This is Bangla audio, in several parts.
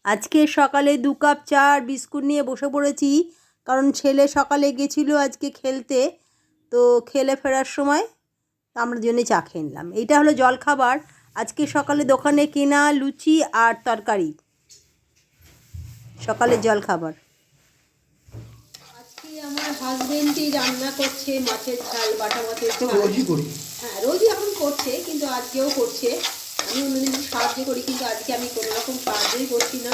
আজকে সকালে 2 কাপ চা আর বিস্কুট নিয়ে বসে পড়েছি, কারণ ছেলে সকালে গেছিল আজকে খেলতে। তো খেলে ফেরার সময় আমরা দুজনে চা খেয়ে নিলাম। এইটা হলো জলখাবার। আজকে সকালে দোকানে কেনা লুচি আর তরকারি, সকালের জলখাবার। আজকে আমার হাজবেন্ডই রান্না করছে মাছের ঝাল, বাটা মাছের ঝাল। রোজই করি। হ্যাঁ, রোজই এখন করছে, কিন্তু আজকেও করছে। আমি অন্যদিন সাহায্য করি, কিন্তু আজকে আমি কোনো রকম সাহায্যই করছি না।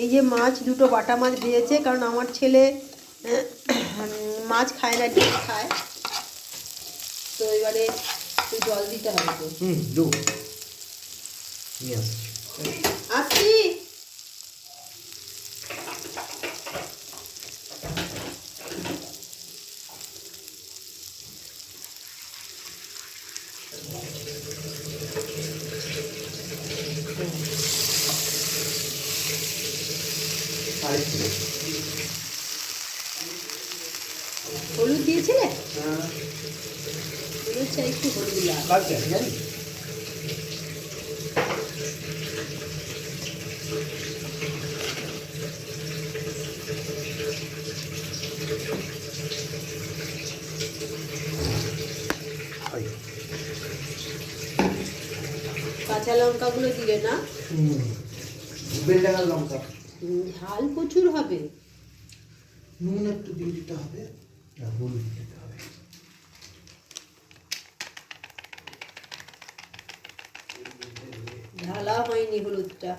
এই যে মাছ দুটো বাটা মাছ ভেজেছে, কারণ আমার ছেলে মাছ খায় না, ডিম খায়। তো এবারে একটু জল দিতে হবে। তো আসছি। হলুদ দিয়েছিলে? হলুদ চাই, একটু হলুদ লাগে। কাঁচা লঙ্কাগুলো দিলে না? বেলডাঙ্গার লঙ্কা। ঝাল প্রচুর হবে। নুন একটু দিয়ে দিতে হবে, আর হলুদ দিতে হবে। ঢালা হয়নি হলুদটা।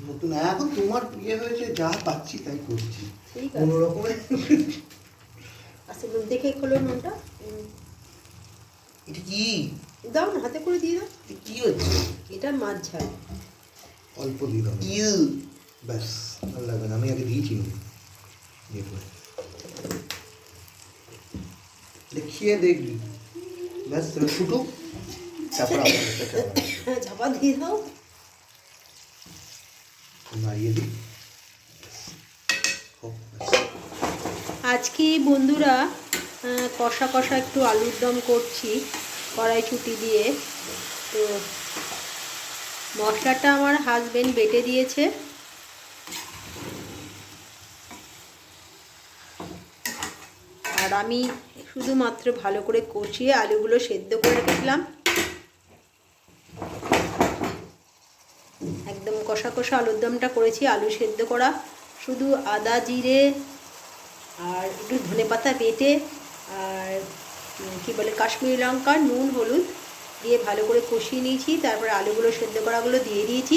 নতুন এখন তোমার ইয়ে হয়েছে, যা পাচ্ছি তাই করছি। ঠিক আছে, কোনো রকমের। আচ্ছা, নুন দেখে খোলো নুনটা। এটা কি? দাও না, হাতে করে দিয়ে দাও। কি হচ্ছে? এটা মাছ ঝাল। অল্প দিয়ে দাও। ব্যাস, ভালো লাগবে না। আমি আগে দিয়েছি নুন দিয়ে করে। দেখিয়ে দেখবি। ব্যাস, তাহলে ফুটুক, তারপর আবার ঝাপা দিয়ে দাও। নাড়িয়ে দিই। আজকে বন্ধুরা কষা কষা একটু আলুর দম করছি কড়াইশুঁটি দিয়ে। তো মশলাটা আমার হাজবেন্ড বেটে দিয়েছে। আর আমি শুধুমাত্র ভালো করে কষিয়ে আলুগুলো সেদ্ধ করে রেখেছিলাম। একদম কষা কষা আলুর দমটা করেছি, আলু সেদ্ধ করা। শুধু আদা জিরে আর একটু ধনেপাতা বেটে আর কি বলে কাশ্মীরি লঙ্কা, নুন হলুদ দিয়ে ভালো করে কষিয়ে নিয়েছি। তারপরে আলুগুলো সেদ্ধ করাগুলো দিয়ে দিয়েছি।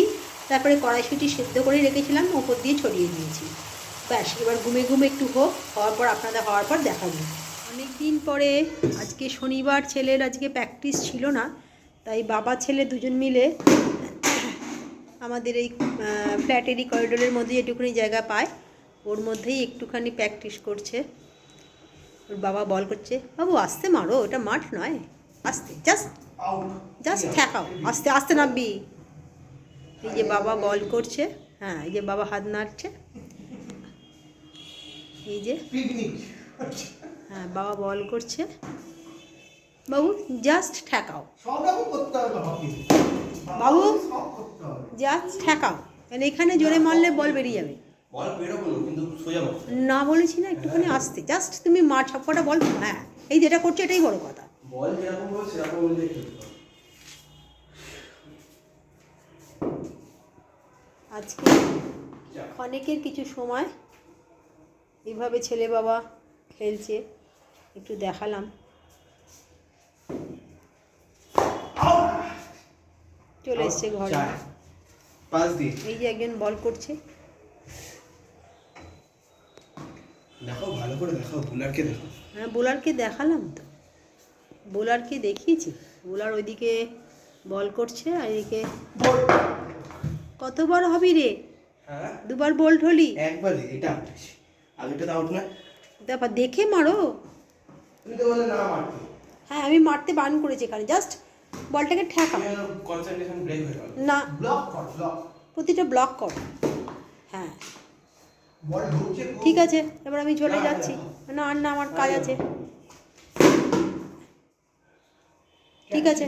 তারপরে কড়াইশুঁটি সেদ্ধ করে রেখেছিলাম, ওপর দিয়ে ছড়িয়ে দিয়েছি। ব্যাস, এবার ঘুমে ঘুমে একটু হওয়ার পর আপনাদের হওয়ার পর দেখাবো। অনেক দিন পরে আজকে শনিবার, ছেলের আজকে প্র্যাকটিস ছিল না, তাই বাবা ছেলে দুজন মিলে আমাদের এই ফ্ল্যাটেরই করিডোরের মধ্যে যেটুকুনি জায়গা পায় ওর মধ্যেই একটুখানি প্র্যাকটিস করছে। ওর বাবা বল করছে, বাবু আস্তে মারো, ওটা মাঠ নয়, আস্তে, জাস্ট ঠেকাও, আস্তে আস্তে নামবি। এই যে বাবা বল করছে, হ্যাঁ, এই যে বাবা হাত নাড়ছে, এই যে হ্যাঁ বাবা বল করছে। বাবু জাস্ট ঠেকাও, বাবু জাস্ট ঠেকাও, মানে এখানে জোরে মারলে বল বেরিয়ে যাবে। না বলেছি না, একটুখানি আসতে, জাস্ট তুমি মার সবকটা বল। হ্যাঁ, এই যেটা করছো এটাই বড় কথা। আজকে অনেকের কিছু সময় এইভাবে ছেলে বাবা খেলছে, একটু দেখালাম। চলে এসছে ঘরে। এই যে একজন বল করছে, দেখাও, ভালো করে দেখাও, বোলারকে দেখো। হ্যাঁ, বোলারকে দেখালাম তো, বোলারকে দেখিয়েছি। বোলার ওইদিকে বল করছে আর এদিকে কতবার হবি রে? হ্যাঁ, দুবার বোল্ড হলি। একবারই, এটা আগেটা তো আউট না। তারপর দেখে মারো। তুমি তো বলে না মারতে। হ্যাঁ, আমি মারতে বারণ করেছি, এখানে জাস্ট বলটাকে ঠেকাও, কনসেন্ট্রেশন ব্রেক হয়ে গেল না, ব্লক কর, ব্লক, প্রতিটা ব্লক কর। হ্যাঁ বল ঢুকছে। ঠিক আছে, এবার আমি চলে যাচ্ছি। না আর না, আমার কাজ আছে। ঠিক আছে,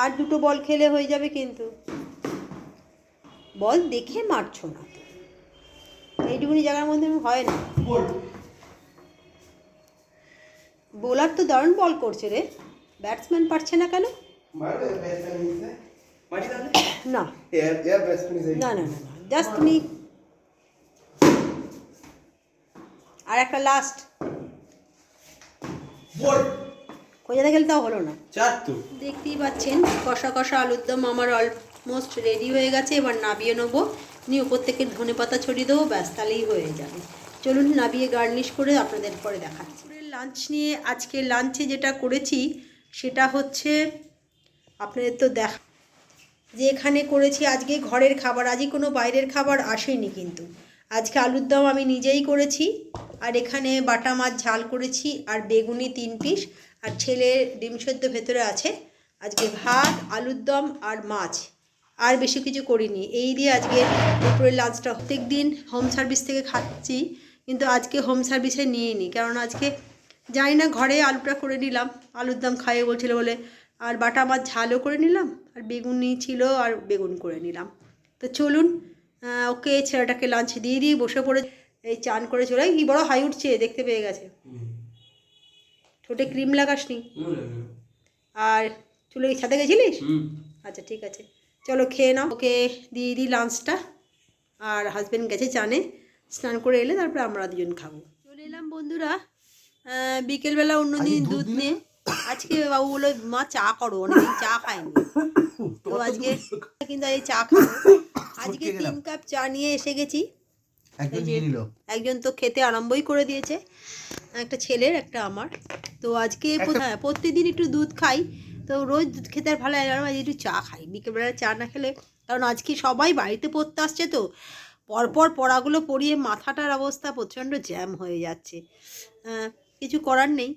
আর দুটো বল খেলে হয়ে যাবে, কিন্তু বল দেখে মারছো না তো, এইটুকুনি জায়গার মধ্যে হয় না। বোলার তো দারুণ বল করছে রে, ব্যাটসম্যান পারছে না কেন? না না না না, জাস্ট তুমি আর একটা লাস্ট খোঁজাতে খেলতেও হলো না। দেখতেই পাচ্ছেন কষা কষা আলুর দম আমার অলমোস্ট রেডি হয়ে গেছে। এবার নাবিয়ে নেবো, নিয়ে উপর থেকে ধনে পাতা ছড়িয়ে দেবো, ব্যাস তাহলেই হয়ে যাবে। চলুন নাবিয়ে গার্নিশ করে আপনাদের পরে দেখাচ্ছি। লাঞ্চ নিয়ে আজকে লাঞ্চে যেটা করেছি সেটা হচ্ছে আপনাদের তো যে এখানে করেছি আজকে ঘরের খাবার, আজকে কোনো বাইরের খাবার আসেনি, কিন্তু আজকে আলুর দম আমি নিজেই করেছি। আর এখানে বাটা মাছ ঝাল করেছি, আর বেগুনি 3 পিস, আর ছেলের ডিম সেদ্ধ ভেতরে আছে। আজকে ভাত, আলুর দম আর মাছ, আর বেশি কিছু করিনি। এই দিয়ে আজকে দুপুরের লাঞ্চটা। প্রত্যেক দিন হোম সার্ভিস থেকে খাচ্ছি, কিন্তু আজকে হোম সার্ভিসে নিইনি, কারণ আজকে জানি না, ঘরে আলুটা করে নিলাম, আলুর দম খাইয়ে বলছিল বলে, আর বাটা মাছ ঝালও করে নিলাম, আর বেগুনি ছিল আর বেগুন করে নিলাম। তো চলুন ওকে ছেলেটাকে লাঞ্চ দিয়ে দিয়ে বসে পড়ে এই চান করে চলে। কি বড় হাই উঠছে, দেখতে পেয়ে গেছে। ঠোঁটে ক্রিম লাগাসনি? আর চুলে ছাদে গেছিলিস? আচ্ছা ঠিক আছে, চলো খেয়ে নাও। ওকে দিয়ে দিই লাঞ্চটা, আর হাজব্যান্ড গেছে চানে, স্নান করে এলে তারপরে আমরা দুজন খাবো। চলে এলাম বন্ধুরা বিকেলবেলা, অন্যদিন দুধ নিয়ে। আজকে বাবু বললো মা চা করো, অনেকদিন চা খাইনি, তো আজকে কিন্তু এই চা খাবো। আজকে 3 কাপ চা নিয়ে এসে গেছি। একজন তো খেতে আরম্ভই করে দিয়েছে, একটা ছেলের একটা আমার। তো আজকে হ্যাঁ প্রত্যেকদিন একটু দুধ খাই, তো রোজ দুধ খেতে আর ভালো লাগে না, আজ একটু চা খাই বিকেলবেলা। চা না খেলে, কারণ আজকে সবাই বাড়িতে পড়তে আসছে, তো পরপর পড়াগুলো পড়িয়ে মাথাটার অবস্থা প্রচণ্ড জ্যাম হয়ে যাচ্ছে। কিছু করার নেই,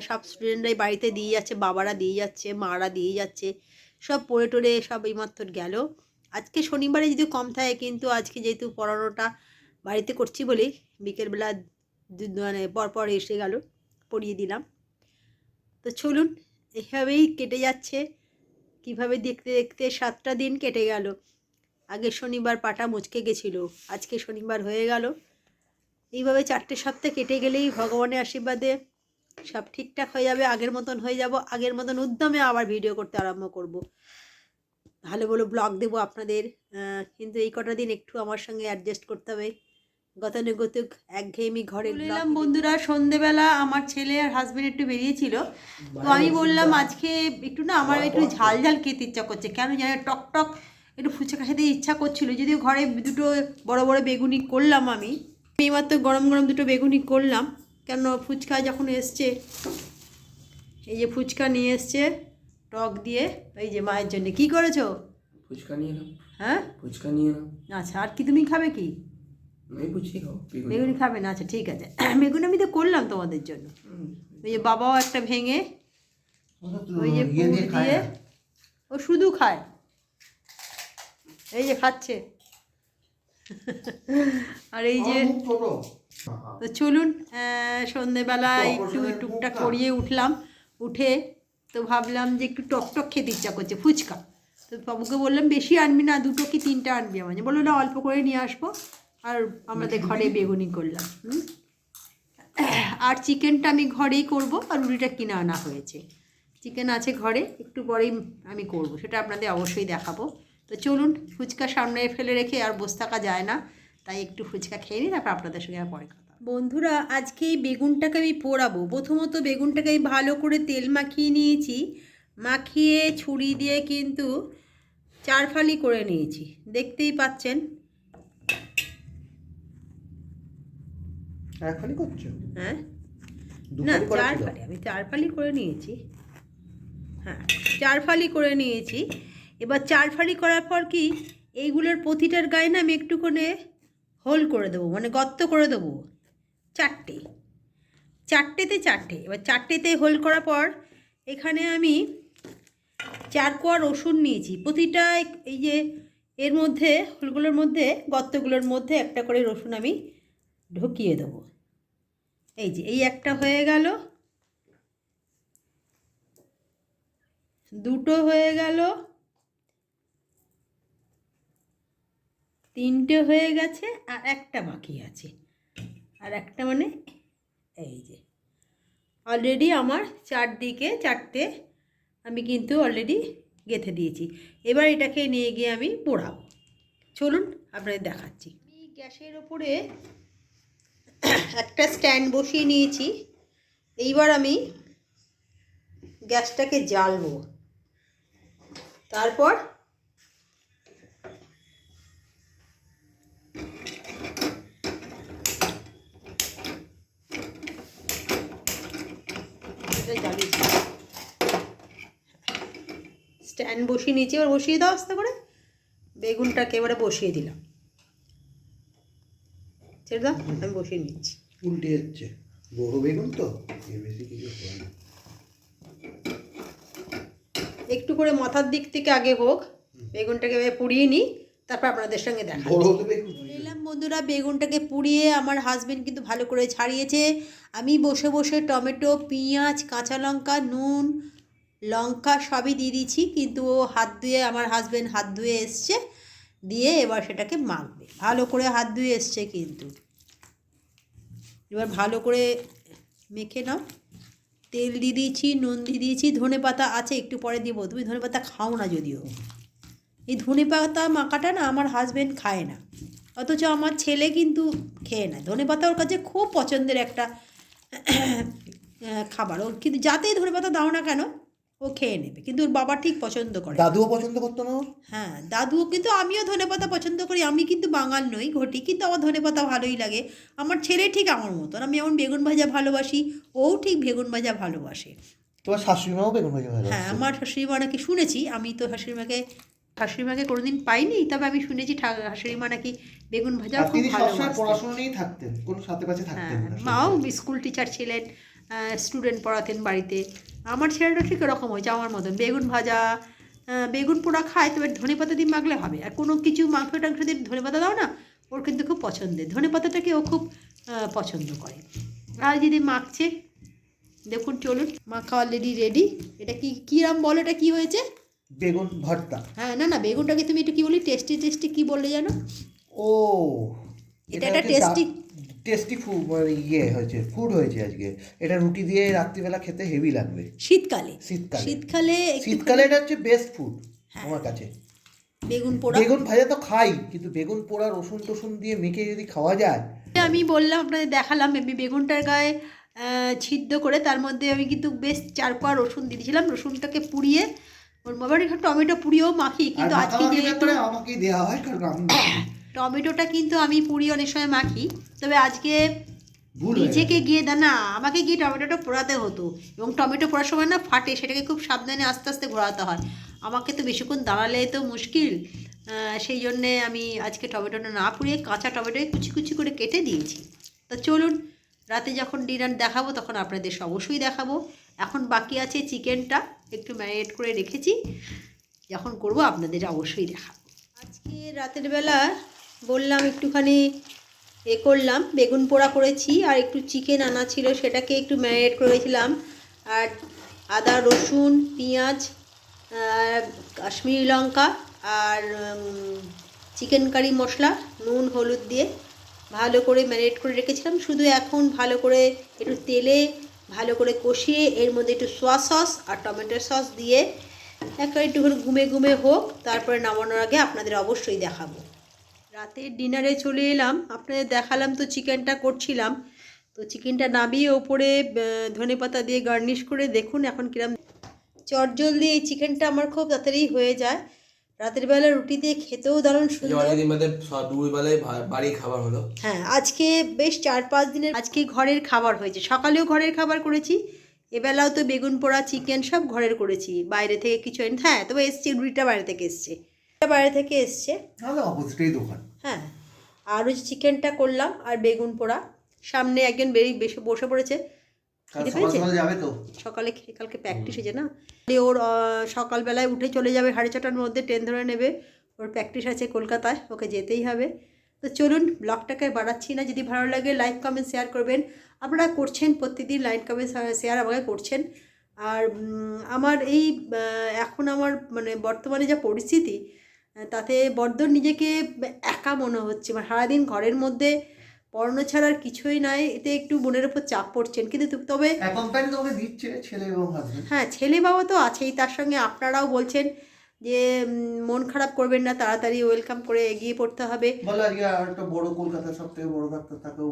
সব স্টুডেন্টরাই বাড়িতে দিয়ে যাচ্ছে, বাবারা দিয়ে যাচ্ছে, মারা দিয়ে যাচ্ছে, সব পড়ে টড়ে সব এইমাত্র গেল। আজকে শনিবারে যদি কম থাকে, কিন্তু আজকে যেহেতু পড়ানোটা বাড়িতে করছি বলে বিকেলবেলা মানে পরপর এসে গেল, পড়িয়ে দিলাম। তো চলুন, এভাবেই কেটে যাচ্ছে। কিভাবে দেখতে দেখতে 7টা দিন কেটে গেল। আগে শনিবার পাটা মুচকে গেছিলো, আজকে শনিবার হয়ে গেল। এইভাবে 4টে সপ্তাহ কেটে গেলেই ভগবানের আশীর্বাদে সব ঠিকঠাক হয়ে যাবে, আগের মতন হয়ে যাব। আগের মতন উদ্যমে আবার ভিডিও করতে আরম্ভ করব, ভালো ভালো ব্লগ দেবো আপনাদের। কিন্তু এই কটা দিন একটু আমার সঙ্গে অ্যাডজাস্ট করতে হবে, গতানুগতিক একঘেয়েমি ঘরে। বললাম বন্ধুরা, সন্ধেবেলা আমার ছেলে আর হাজব্যান্ড একটু বেরিয়েছিল, তো আমি বললাম আজকে একটু না আমার একটু ঝাল ঝাল খেতে ইচ্ছা করছে, কেন জানি টক টক একটু ফুচকা খেতে ইচ্ছা করছিল। যদিও ঘরে দুটো বড় বড় বেগুনি করলাম, আমি এইমাত্র গরম গরম দুটো বেগুনি করলাম, কেন ফুচকা যখন এসছে, এই যে ফুচকা নিয়ে এসছে টক দিয়ে। এই যে মায়ের জন্য কি করেছো? ফুচকা নিয়ে এলাম। হ্যাঁ ফুচকা নিয়ে এলাম। আচ্ছা, আর কি তুমি খাবে কি? বেগুনি খাবে না? আচ্ছা ঠিক আছে, বেগুনি আমি তো করলাম তোমাদের জন্য। ওই যে বাবাও একটা ভেঙে ওই যে পুর দিয়ে, ও শুধু খায়, এই যে খাচ্ছে। আর এই যে তো চলুন, সন্ধেবেলা একটু টুকটাক করিয়ে উঠলাম, উঠে তো ভাবলাম যে একটু টকটক খেতে ইচ্ছা করছে, ফুচকা। তো বাবুকে বললাম বেশি আনবি না, 2 কি 3টা আনবি, আমার বললো না অল্প করে নিয়ে আসবো। আর আমাদের ঘরে বেগুনি করলাম। আর চিকেনটা আমি ঘরেই করব, আর রুটিটা কিনে আনা হয়েছে। চিকেন আছে ঘরে, একটু পরেই আমি করব, সেটা আপনাদের অবশ্যই দেখাবো। তো চলুন, ফুচকা সামনে ফেলে রেখে আর বসে থাকা যায় না, তাই একটু ফুচকা খেয়ে নিই, তারপর আপনাদের সঙ্গে আর পরে কথা। বন্ধুরা, আজকে এই বেগুনটাকে আমি পোড়াবো। প্রথমত বেগুনটাকে আমি ভালো করে তেল মাখিয়ে নিয়েছি, মাখিয়ে ছুরি দিয়ে কিন্তু 4 ফালি করে নিয়েছি, দেখতেই পাচ্ছেন। 1 ফালি করছো? হ্যাঁ না, 4 ফালি, আমি 4 ফালি করে নিয়েছি। হ্যাঁ 4 ফালি করে নিয়েছি। এবার 4 ফালি করার পর কি, এইগুলোর প্রতিটার গায়ে না আমি একটুখানি হোল করে দেবো, মানে গর্ত করে দেবো, 4টেতে 4টে। এবার 4টেতে হোল করার পর এখানে আমি 4 কোয়া রসুন নিয়েছি। প্রতিটা এই যে এর মধ্যে হোলগুলোর মধ্যে, গর্তগুলোর মধ্যে একটা করে রসুন আমি ঢুকিয়ে দেবো। এই যে এই একটা হয়ে গেল, 2টো হয়ে গেল, 3টে হয়ে গেছে, আর একটা বাকি আছে। আর একটা মানে এই যে অলরেডি আমার চারদিকে 4টে আমি কিন্তু অলরেডি গেঁথে দিয়েছি। এবার এটাকে নিয়ে গিয়ে আমি পোড়াবো। চলুন আপনাদের দেখাচ্ছি। আমি গ্যাসের ওপরে একটা স্ট্যান্ড বসিয়ে নিয়েছি। এইবার আমি গ্যাসটাকে জ্বালবো। তারপর জ্বালিয়েছি, স্ট্যান্ড বসিয়ে নিয়েছি। এবার বসিয়ে দাও আস্তে করে। বেগুনটাকে এবারে বসিয়ে দিলাম। ছেড়ে দাও, আমি বসিয়ে নিচ্ছি। উল্টে যাচ্ছে, বড় বেগুন তো বেশি কিছু হয় না। একটু করে মাথার দিক থেকে আগে হোক, বেগুনটাকে এভাবে পুড়িয়ে নিই, তারপর আপনাদের সঙ্গে দেখা। বড় হলে বেগুন এলাম বন্ধুরা, বেগুনটাকে পুড়িয়ে আমার হাজবেন্ড কিন্তু ভালো করে ছাড়িয়েছে। আমি বসে বসে টমেটো, পেঁয়াজ, কাঁচা লঙ্কা, নুন, লঙ্কা সবই দিয়ে দিচ্ছি, কিন্তু ও হাত ধুয়ে, আমার হাজবেন্ড হাত ধুয়ে এসছে, দিয়ে এবার সেটাকে মাখবে। ভালো করে হাত ধুয়ে এসছে কিন্তু। এবার ভালো করে মেখে নাও। তেল দিয়ে দিয়েছি, নুন দিয়ে দিয়েছি, ধনেপাতা আছে একটু পরে দিব। তুমি ধনেপাতা খাও না যদিও। এই ধনেপাতা মাখাটা না আমার হাজবেন্ড খায় না, অথচ আমার ছেলে কিন্তু খেয়ে নেয়। ধনেপাতা ওর কাছে খুব পছন্দের একটা খাবার। ও কিন্তু যাতেই ধনেপাতা দাও না কেন ও খেয়ে নেবে, কিন্তু ওর বাবা ঠিক পছন্দ করে। দাদুও পছন্দ করতো না ওর? হ্যাঁ, দাদুও, কিন্তু আমিও ধনেপাতা পছন্দ করি। আমি কিন্তু বাঙাল নই ঘটি, কিন্তু আমার ধনেপাতা ভালোই লাগে। আমার ছেলে ঠিক আমার মতন। আমি যেমন বেগুন ভাজা ভালোবাসি, ও ঠিক বেগুন ভাজা ভালোবাসে। তোমার শাশুড়িমাও বেগুন ভাজা ভালো? হ্যাঁ, আমার শাশুড়িমা নাকি, শুনেছি, আমি তো শাশুড়িমাকে কোনোদিন পাইনি, তবে আমি শুনেছি শাশুড়িমা নাকি বেগুন ভাজা খুব তিনি সবসময় ভালোবাসতেন। পড়াশোনা নিয়েই থাকতেন, কোনো সাথে পাশে থাকতেন হ্যাঁ, না। মাও স্কুল টিচার ছিলেন, স্টুডেন্ট পড়াতেন বাড়িতে। আমার ছেলেটা ঠিক এরকম হয়েছে আমার মতন, বেগুন ভাজা, বেগুন পোড়া খায়, তবে ধনেপাতা দিয়ে মাখলে হবে। আর কোনো কিছু মাংস টাংস দিয়ে ধনেপাতা দাও না, ওর কিন্তু খুব পছন্দের। ধনেপাতাটাকে ও খুব পছন্দ করে। আর যদি মাখছে, দেখুন, চলুন, মাখা অলরেডি রেডি। এটা কীরাম বলো, এটা কী হয়েছে? বেগুন ভর্তা। হ্যাঁ, না না, বেগুনটাকে তুমি একটু কী বলি, টেস্টি টেস্টি কী বললে জানো? ও, এটা একটা টেস্টি ফুড, ইয়ে হয়েছে, ফুড হয়েছে আজকে। এটা রুটি দিয়ে রাত্রিবেলা খেতে হেভি লাগবে শীতকালে। শীতকালে এটা হচ্ছে বেস্ট ফুড আমার কাছে। বেগুন পোড়া, বেগুন ভাজা তো খাই, কিন্তু বেগুন পোড়া রসুন টসুন দিয়ে মেখে যদি খাওয়া যায়। আমি বললাম, আপনাদের দেখালাম, আমি বেগুনটার গায়ে ছিদ্র করে তার মধ্যে আমি কিন্তু বেশ 4 কোয়া রসুন দিয়ে দিয়েছিলাম। রসুনটাকে পুড়িয়ে, ওর আবার একটু টমেটো পুড়িয়েও মাখি, কিন্তু আজকে যেহেতু আমাকেই দেওয়া হয়, কারণ আমি টমেটোটা কিন্তু আমি পুড়িয়ে অনেক সময় মাখি, তবে আজকে ভুল নিজেকে গিয়ে না, আমাকে গিয়ে টমেটোটা পোড়াতে হতো, এবং টমেটো পোড়ার সময় না ফাটে, সেটাকে খুব সাবধানে আস্তে আস্তে ঘোরাতে হয়। আমাকে তো বেশিক্ষণ দাঁড়ালে তো মুশকিল, সেই জন্যে আমি আজকে টমেটোটা না পুড়িয়ে কাঁচা টমেটোকে কুচি কুচি করে কেটে দিয়েছি। তা চলুন, রাতে যখন ডিনার দেখাবো তখন আপনাদের অবশ্যই দেখাবো। এখন বাকি আছে চিকেনটা, একটু ম্যারিনেট করে রেখেছি, যখন করব আপনাদের অবশ্যই দেখাবো। আজকে রাতের বেলা বললাম একটুখানি করলাম, বেগুন পোড়া করেছি, আর একটু চিকেন আনা ছিল, সেটাকে একটু ম্যারিনেট করেছিলাম। আর আদা, রসুন, পেঁয়াজ, কাশ্মীরি লঙ্কা আর চিকেন কারি মশলা, নুন হলুদ দিয়ে ভালো করে ম্যারিনেট করে রেখেছিলাম। শুধু এখন ভালো করে একটু তেলে ভালো করে কষিয়ে এর মধ্যে একটু সোয়া সস আর টমেটো সস দিয়ে একটুখানি ঘুমে ঘুমে হোক, তারপরে নামানোর আগে আপনাদের অবশ্যই দেখাবো। রাতের ডিনারে চলে এলাম, আপনাদের দেখালাম তো চিকেনটা করছিলাম। তো চিকেনটা নামিয়ে ওপরে ধনেপাতা দিয়ে গার্নিশ করে দেখুন এখন কিরম চটজলদি। এই চিকেনটা আমার খুব তাড়াতাড়ি হয়ে যায়। রাতের বেলা রুটি দিয়ে খেতেও দারুণ সুন্দর। বাড়ি খাবার হলো। হ্যাঁ, আজকে বেশ 4-5 দিনের আজকে ঘরের খাবার হয়েছে। সকালেও ঘরের খাবার করেছি, এবেলাও তো বেগুন পোড়া, চিকেন সব ঘরের করেছি, বাইরে থেকে কিছু এনে। হ্যাঁ, তবে এসছে রুটিটা বাইরে থেকে এসছে, অবশ্যই দোকান। হ্যাঁ, আর ওই চিকেনটা করলাম আর বেগুন পোড়া। সামনে একজন বেশি বসে পড়েছে, যাবে তো সকালে কালকে প্র্যাকটিস হয়েছে না, ওর সকালবেলায় উঠে চলে যাবে, 6:30টার মধ্যে ট্রেন ধরে নেবে। ওর প্র্যাকটিস আছে কলকাতায়, ওকে যেতেই হবে। তো চলুন, ব্লগটাকে বাড়াচ্ছি না। যদি ভালো লাগে লাইক কমেন্ট শেয়ার করবেন। আপনারা করছেন প্রতিদিন, লাইক কমেন্ট শেয়ার আমাকে করছেন। আর আমার এই এখন আমার মানে বর্তমানে যা পরিস্থিতি তাতে বড্ড নিজেকে একা মনে হচ্ছে, মানে সারাদিন ঘরের মধ্যে পড়ানো ছাড়া আর কিছুই নাই, এতে একটু বোনের ওপর চাপ পড়ছেন। কিন্তু তবে কোম্পানি তোমাকে দিচ্ছে ছেলে এবং হাজবেন্ড। হ্যাঁ, ছেলে বাবা তো আছেই, তার সঙ্গে আপনারাও বলছেন যে মন খারাপ করবেন না, তাড়াতাড়ি ওয়েলকাম করে এগিয়ে পড়তে হবে। বলো আজকে আর একটা বড় কলকাতার সব থেকে বড় ডাক্তার তাকেও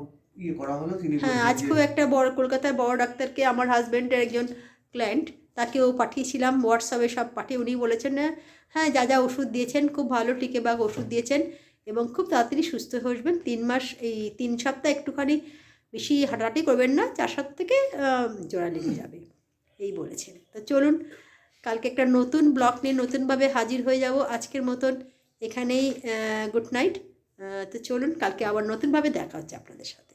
করা হলো, তিনি হ্যাঁ, আজকেও একটা বড় কলকাতার বড় ডাক্তারকে, আমার হাজব্যান্ডের একজন ক্লায়েন্ট, তাকেও পাঠিয়েছিলাম হোয়াটসঅ্যাপে, সব পাঠিয়ে উনি বলেছেন হ্যাঁ যা যা ওষুধ দিয়েছেন খুব ভালো টিকেবাগ ওষুধ দিয়েছেন এবং খুব তাড়াতাড়ি সুস্থ হয়ে আসবেন। 3 মাস, এই 3 সপ্তাহ একটুখানি বেশি হাঁটাহাঁটি করবেন না, 4 সপ্তাহ থেকে জোড়া লেগে যাবে এই বলেছেন। তো চলুন কালকে একটা নতুন ব্লগ নিয়ে নতুনভাবে হাজির হয়ে যাব। আজকের মতন এখানেই গুড নাইট। তো চলুন কালকে আবার নতুনভাবে দেখা হচ্ছে আপনাদের সাথে।